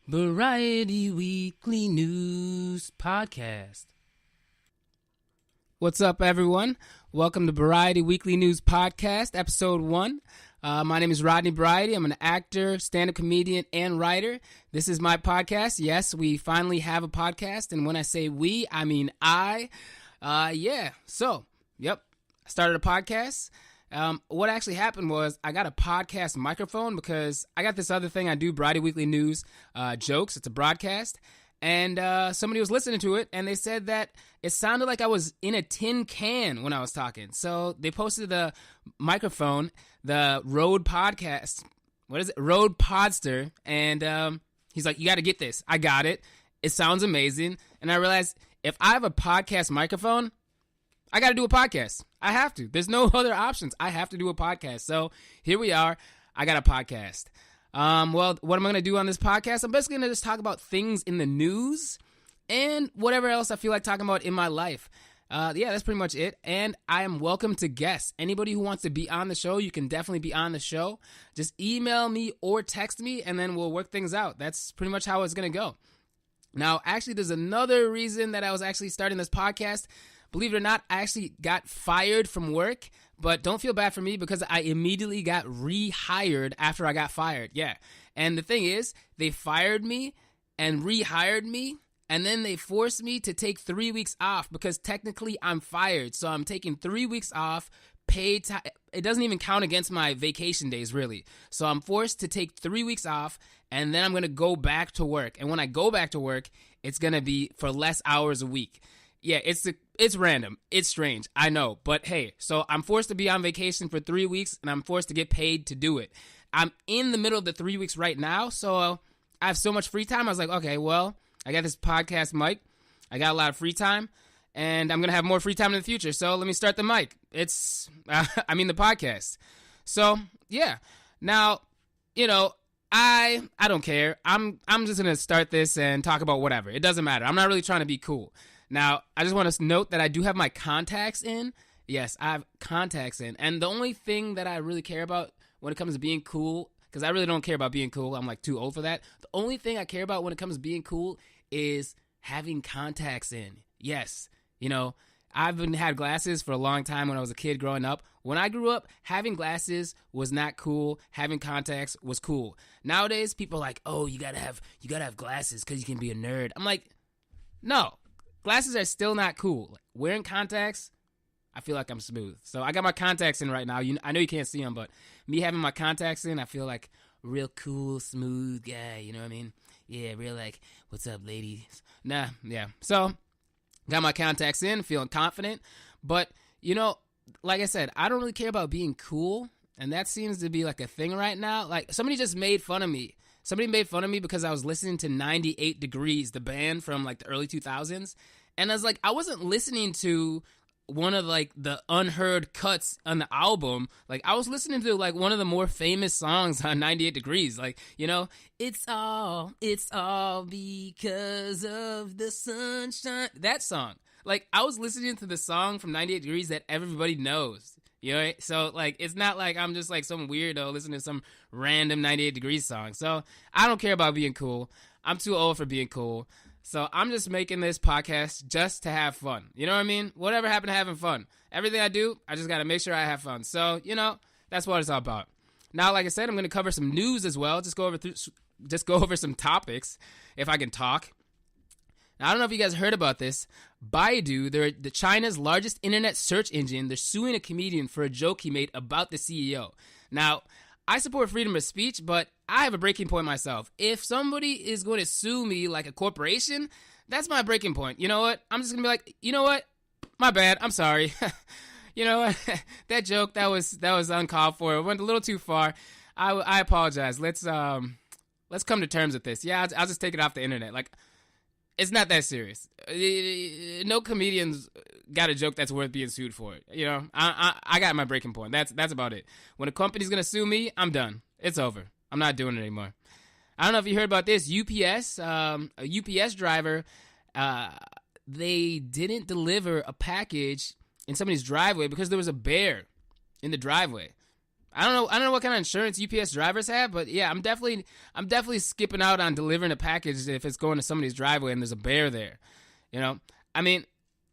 Variety Weekly News Podcast. What's up, everyone? Welcome to Variety Weekly News Podcast, Episode 1. My name is Rodney Variety. I'm an actor, stand-up comedian, and writer. This is my podcast. Yes, we finally have a podcast, and when I say we, I mean I. I started a podcast. What actually happened was I got a podcast microphone because I got this other thing I do, Variety Weekly News Jokes. It's a broadcast. And somebody was listening to it, and they said that it sounded like I was in a tin can when I was talking. So they posted the microphone, the Rode Podcast. What is it? Rode Podster. And he's like, you got to get this. I got it. It sounds amazing. And I realized if I have a podcast microphone, I got to do a podcast. I have to. There's no other options. I have to do a podcast. So here we are. I got a podcast. Well, what am I going to do on this podcast? I'm basically going to just talk about things in the news and whatever else I feel like talking about in my life. That's pretty much it. And I am welcome to guests. Anybody who wants to be on the show, you can definitely be on the show. Just email me or text me, and then we'll work things out. That's pretty much how it's going to go. Now, actually, there's another reason that I was actually starting this podcast. Believe it or not, I actually got fired from work, but don't feel bad for me because I immediately got rehired after I got fired. Yeah. And the thing is, they fired me and rehired me, and then they forced me to take 3 weeks off because technically I'm fired. So I'm taking 3 weeks off, paid time. It doesn't even count against my vacation days, really. So I'm forced to take 3 weeks off, and then I'm going to go back to work. And when I go back to work, it's going to be for less hours a week. Yeah, it's random. It's strange. I know. But hey, so I'm forced to be on vacation for 3 weeks, and I'm forced to get paid to do it. I'm in the middle of the 3 weeks right now, so I have so much free time. I was like, okay, well, I got this podcast mic. I got a lot of free time, and I'm going to have more free time in the future. So let me start the mic. The podcast. So, yeah. Now, I don't care. I'm just going to start this and talk about whatever. It doesn't matter. I'm not really trying to be cool. Now, I just want to note that I do have my contacts in. Yes, I have contacts in. And the only thing that I really care about when it comes to being cool, because I really don't care about being cool. I'm like too old for that. The only thing I care about when it comes to being cool is having contacts in. Yes, I've had glasses for a long time when I was a kid growing up. When I grew up, having glasses was not cool. Having contacts was cool. Nowadays, people are like, oh, you gotta have glasses because you can be a nerd. I'm like, no. Glasses are still not cool. Wearing contacts, I feel like I'm smooth. So I got my contacts in right now. I know you can't see them, but me having my contacts in, I feel like a real cool, smooth guy. You know what I mean? Yeah, real like, what's up, ladies? Nah, yeah. So got my contacts in, feeling confident. But, like I said, I don't really care about being cool. And that seems to be like a thing right now. Like somebody just made fun of me. Somebody made fun of me because I was listening to 98 Degrees, the band from like the early 2000s. And I was like, I wasn't listening to one of like the unheard cuts on the album. Like I was listening to like one of the more famous songs on 98 Degrees. Like, it's all because of the sunshine. That song. Like I was listening to the song from 98 Degrees that everybody knows. So like it's not like I'm just like some weirdo listening to some random 98 Degrees song. So I don't care about being cool. I'm too old for being cool. So I'm just making this podcast just to have fun. You know what I mean? Whatever happened to having fun. Everything I do, I just got to make sure I have fun. So, that's what it's all about. Now, like I said, I'm going to cover some news as well. Just go over some topics if I can talk. Now, I don't know if you guys heard about this. Baidu, they're China's largest internet search engine. They're suing a comedian for a joke he made about the CEO. Now, I support freedom of speech, but I have a breaking point myself. If somebody is going to sue me like a corporation, that's my breaking point. You know what? I'm just going to be like, you know what? My bad. I'm sorry. You know what? That joke, that was uncalled for. It went a little too far. I apologize. Let's come to terms with this. Yeah, I'll just take it off the internet. Like, it's not that serious. No comedians got a joke that's worth being sued for. I got my breaking point. That's about it. When a company's gonna sue me, I'm done. It's over. I'm not doing it anymore. I don't know if you heard about this. UPS, a UPS driver, they didn't deliver a package in somebody's driveway because there was a bear in the driveway. I don't know what kind of insurance UPS drivers have, but yeah, I'm definitely skipping out on delivering a package if it's going to somebody's driveway and there's a bear there. You know, I mean,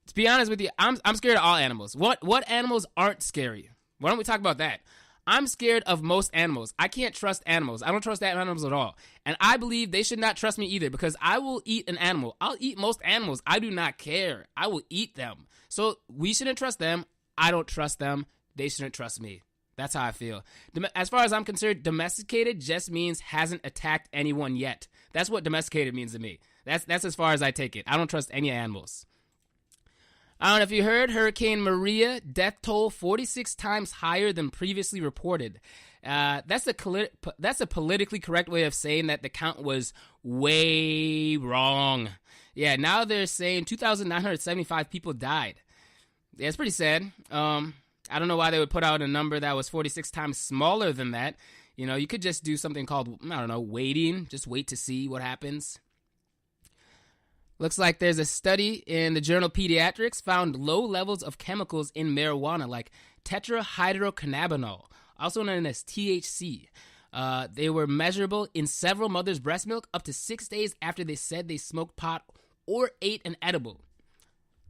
to be honest with you, I'm scared of all animals. What animals aren't scary? Why don't we talk about that? I'm scared of most animals. I can't trust animals. I don't trust animals at all. And I believe they should not trust me either, because I will eat an animal. I'll eat most animals. I do not care. I will eat them. So we shouldn't trust them. I don't trust them. They shouldn't trust me. That's how I feel. As far as I'm concerned, domesticated just means hasn't attacked anyone yet. That's what domesticated means to me. That's as far as I take it. I don't trust any animals. I don't know if you heard, Hurricane Maria, death toll 46 times higher than previously reported. That's a politically correct way of saying that the count was way wrong. Yeah, now they're saying 2,975 people died. Yeah, it's pretty sad. I don't know why they would put out a number that was 46 times smaller than that. You know, you could just do something called, I don't know, waiting. Just wait to see what happens. Looks like there's a study in the journal Pediatrics found low levels of chemicals in marijuana like tetrahydrocannabinol, also known as THC. They were measurable in several mothers' breast milk up to 6 days after they said they smoked pot or ate an edible.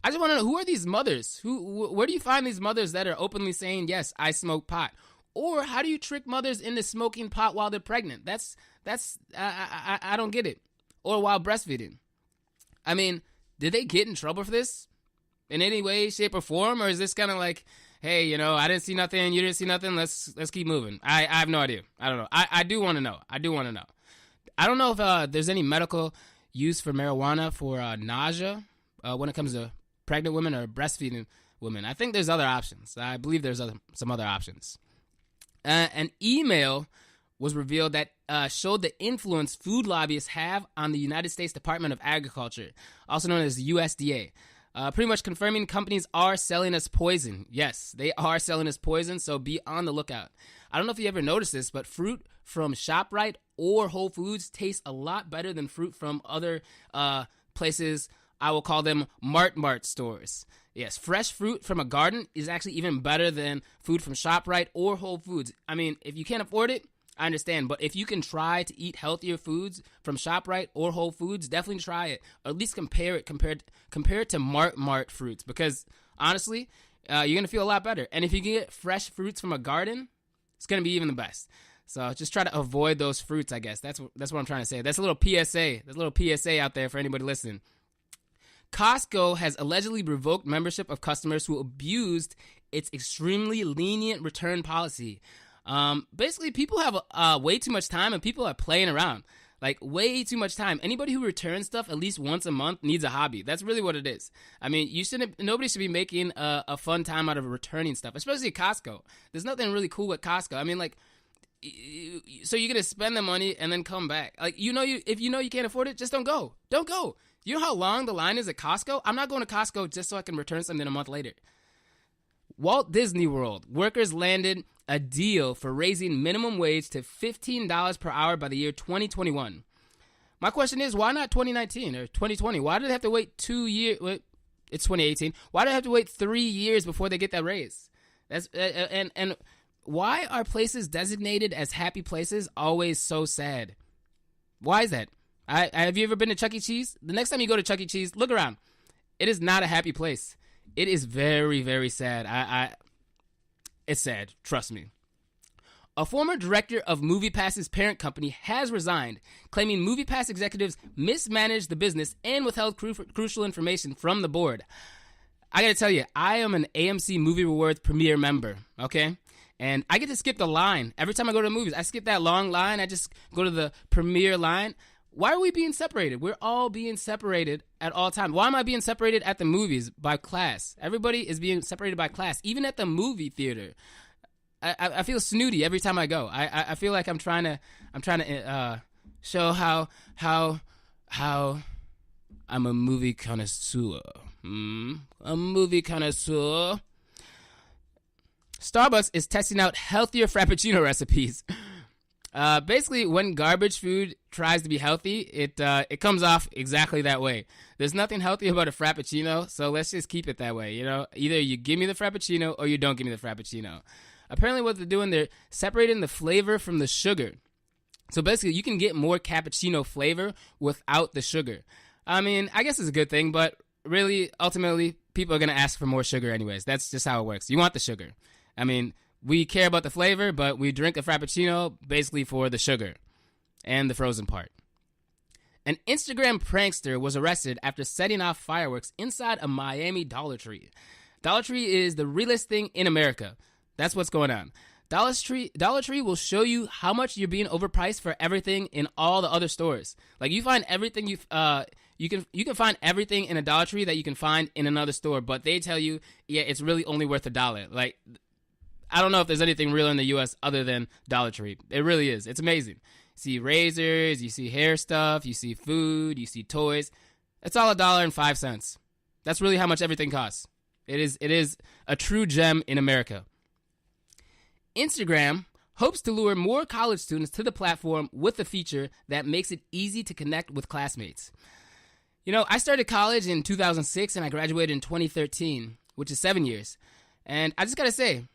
I just want to know, who are these mothers? Where do you find these mothers that are openly saying, yes, I smoke pot? Or how do you trick mothers into smoking pot while they're pregnant? I don't get it. Or while breastfeeding. I mean, did they get in trouble for this in any way, shape, or form? Or is this kind of like, hey, you know, I didn't see nothing, you didn't see nothing, let's keep moving? I have no idea. I don't know. I do want to know. I don't know if there's any medical use for marijuana for nausea when it comes to pregnant women or breastfeeding women. I think there's other options. I believe there's some other options. An email was revealed that showed the influence food lobbyists have on the United States Department of Agriculture, also known as the USDA. Pretty much confirming companies are selling us poison. Yes, they are selling us poison, so be on the lookout. I don't know if you ever noticed this, but fruit from ShopRite or Whole Foods tastes a lot better than fruit from other places. I will call them Mart stores. Yes, fresh fruit from a garden is actually even better than food from ShopRite or Whole Foods. I mean, if you can't afford it, I understand, but if you can try to eat healthier foods from ShopRite or Whole Foods, definitely try it. Or at least compare it to Mart fruits, because honestly, you're gonna feel a lot better. And if you can get fresh fruits from a garden, it's gonna be even the best. So just try to avoid those fruits, I guess. That's what I'm trying to say. That's a little PSA. There's a little PSA out there for anybody listening. Costco has allegedly revoked membership of customers who abused its extremely lenient return policy. Basically, people have way too much time and people are playing around. Like, way too much time. Anybody who returns stuff at least once a month needs a hobby. That's really what it is. I mean, nobody should be making a fun time out of returning stuff, especially at Costco. There's nothing really cool at Costco. I mean, like, so you're going to spend the money and then come back. Like, if you know you can't afford it, just don't go. Don't go. You know how long the line is at Costco? I'm not going to Costco just so I can return something a month later. Walt Disney World. Workers landed a deal for raising minimum wage to $15 per hour by the year 2021. My question is, why not 2019 or 2020? Why did they have to wait 2 years? It's 2018. Why do they have to wait 3 years before they get that raise? And why are places designated as happy places always so sad? Why is that? Have you ever been to Chuck E. Cheese? The next time you go to Chuck E. Cheese, look around. It is not a happy place. It is very, very sad. It's sad. Trust me. A former director of MoviePass's parent company has resigned, claiming MoviePass executives mismanaged the business and withheld crucial information from the board. I gotta tell you, I am an AMC Movie Rewards Premier member, okay? And I get to skip the line. Every time I go to the movies, I skip that long line. I just go to the Premier line. Why are we being separated? We're all being separated at all times. Why am I being separated at the movies by class? Everybody is being separated by class, even at the movie theater. I feel snooty every time I go. I feel like I'm trying to show how I'm a movie connoisseur. A movie connoisseur. Starbucks is testing out healthier Frappuccino recipes. Basically, when garbage food tries to be healthy, it comes off exactly that way. There's nothing healthy about a Frappuccino, so let's just keep it that way. You know, either you give me the Frappuccino or you don't give me the Frappuccino. Apparently what they're doing, they're separating the flavor from the sugar. So basically, you can get more cappuccino flavor without the sugar. I mean, I guess it's a good thing, but really, ultimately, people are going to ask for more sugar anyways. That's just how it works. You want the sugar. I mean, we care about the flavor, but we drink a Frappuccino basically for the sugar and the frozen part. An Instagram prankster was arrested after setting off fireworks inside a Miami Dollar Tree. Dollar Tree is the realest thing in America. That's what's going on. Dollar Tree will show you how much you're being overpriced for everything in all the other stores. Like you find everything you can find everything in a Dollar Tree that you can find in another store, but they tell you, yeah, it's really only worth $1. Like I don't know if there's anything real in the US other than Dollar Tree. It really is. It's amazing. You see razors, you see hair stuff, you see food, you see toys. It's all $1.05. That's really how much everything costs. It is a true gem in America. Instagram hopes to lure more college students to the platform with a feature that makes it easy to connect with classmates. You know, I started college in 2006 and I graduated in 2013, which is 7 years. And I just got to say,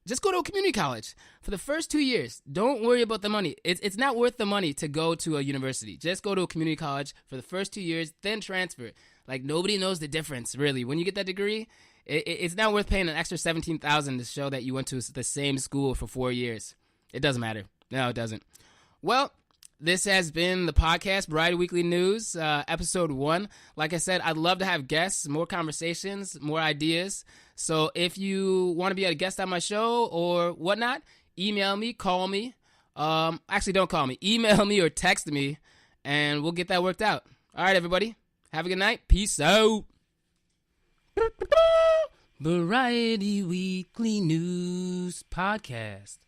just go to a community college for the first 2 years. Don't worry about the money. It's not worth the money to go to a university. Just go to a community college for the first 2 years, then transfer. Like nobody knows the difference, really. When you get that degree, it's not worth paying an extra $17,000 to show that you went to the same school for 4 years. It doesn't matter. No, it doesn't. Well, this has been the podcast, Variety Weekly News, episode 1. Like I said, I'd love to have guests, more conversations, more ideas. So if you want to be a guest on my show or whatnot, email me, call me. Actually, don't call me. Email me or text me, and we'll get that worked out. All right, everybody. Have a good night. Peace out. Variety Weekly News Podcast.